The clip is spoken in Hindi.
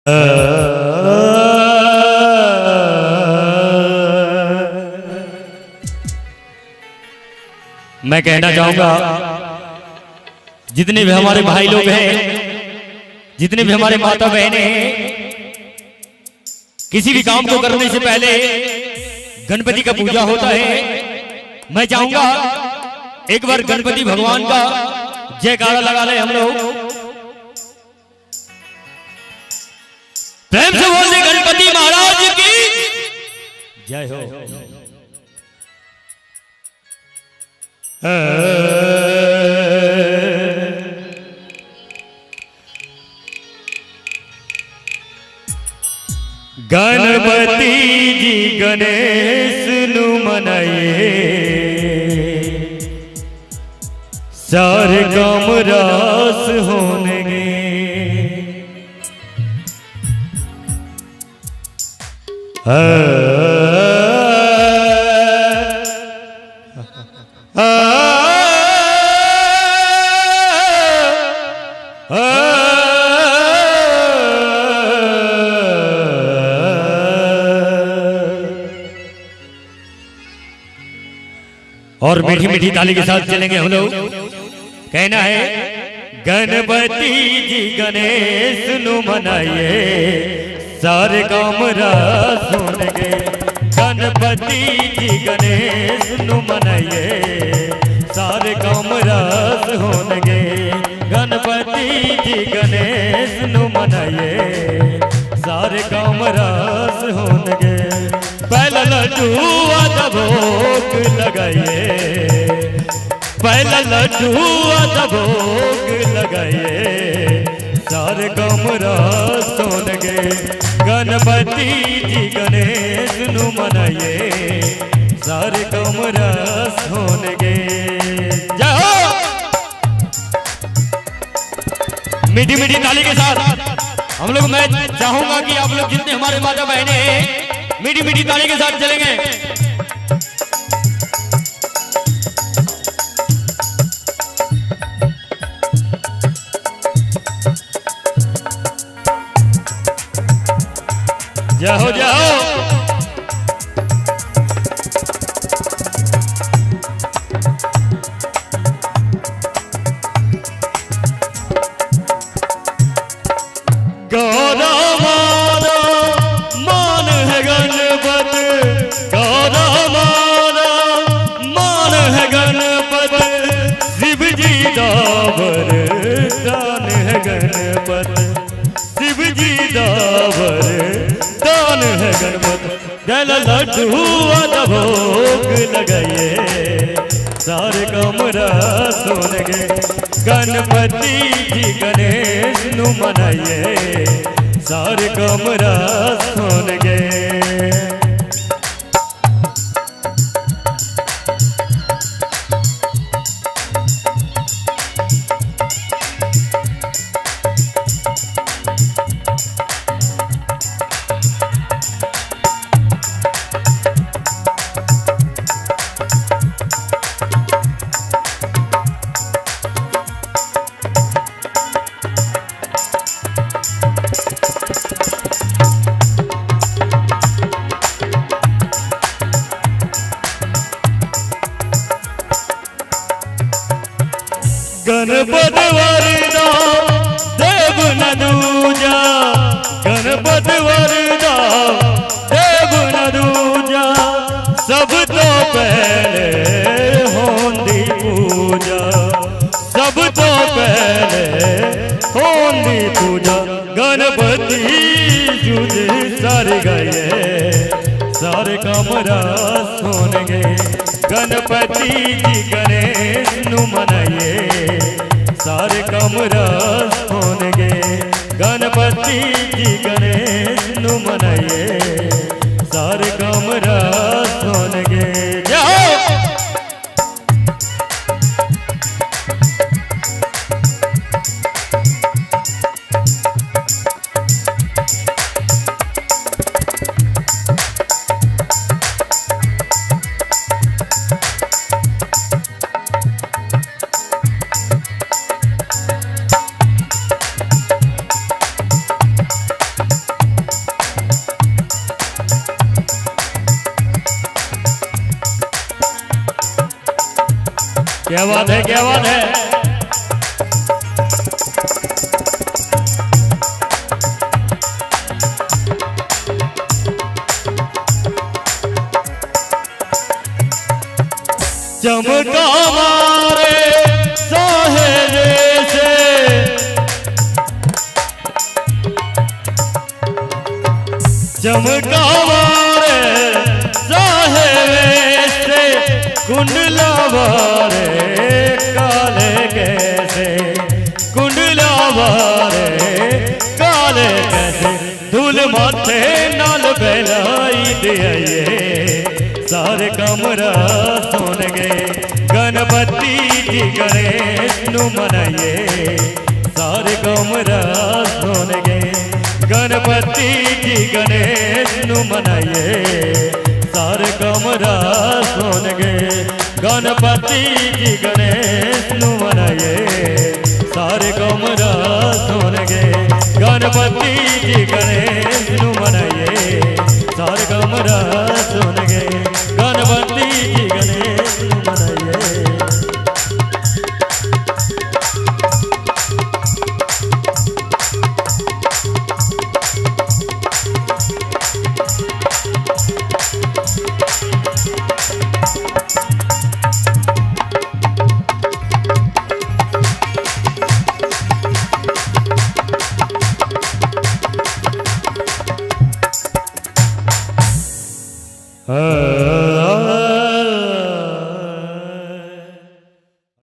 मैं कहना चाहूंगा जितने भी हमारे भाई लोग हैं, जितने भी हमारे माता बहनें हैं, किसी भी काम को करने से पहले गणपति का पूजा होता है। मैं चाहूंगा एक बार गणपति भगवान का जयकारा लगा ले हम लोग। प्रेम से बोल दे गणपति महाराज की जय हो। गणपति जी गणेश नु मनाए, सारे काम रास होने। और मीठी मीठी ताली के साथ चलेंगे हम लोग। कहना है गणपति जी गणेश नु मनाइए, सारे काम रास होंगे। गणपति जी गणेश नु मनाइए, सारे काम रास होंगे। गणपति जी गणेश नु मनाइए, सारे काम रास होंगे। पहला लड्डू आधा भोग लगाइए, पहला लड्डू आधा भोग लगाइए, सारे काम रास होंगे। गणपति जी गणेश नु मनाइए, सारे काम रास होंगे। जाओ मीठी मीठी ताली के साथ हम लोग। मैं चाहूंगा कि आप लोग जितने हमारे माता बहने हैं मीठी मीठी ताली के साथ चलेंगे। जाओ जाओ गौरा मारा मान है गणपत, गौरा मारा मान है गणपत। शिव जी दावर दान है गणपत, शिव जी दावर दान है गणपत। जल लड्डू आधा भोग लगाइए, सारे काम रास होंगे। गणपति जी गणेश नु मनाइए, सारे काम रास होंगे। गणपत वरदा देव न दूजा, गणपत वरदा देव न दूजा। सब तो पहले होंदी पूजा, सब तो पहले होंदी पूजा। गणपति जुझे सारे गाये, सारे काम रास होंगे। गणपति जी गणेश नु मनाइए, सारे काम रास होंगे। गणपति जी गणेश नु मनाइए, सारे काम रास होंगे। जाओ क्या बात है, क्या बात है। चमका मारे साहेरे से, चमका मारे साहेरे से, कुंडला वारे काले कैसे, कुंडला वारे काले कैसे, धूल माथे नाल बहलाई दिए, सारे कमरा सुन गए, गणपति जी गणेश नु मनाइए, सारे कमरा सुन गए, गणपति जी गणेश नु मनाइए, सारे कमरा सुन गए, गणपति जी गणेश नु मनाइए, सारे कमरा सुन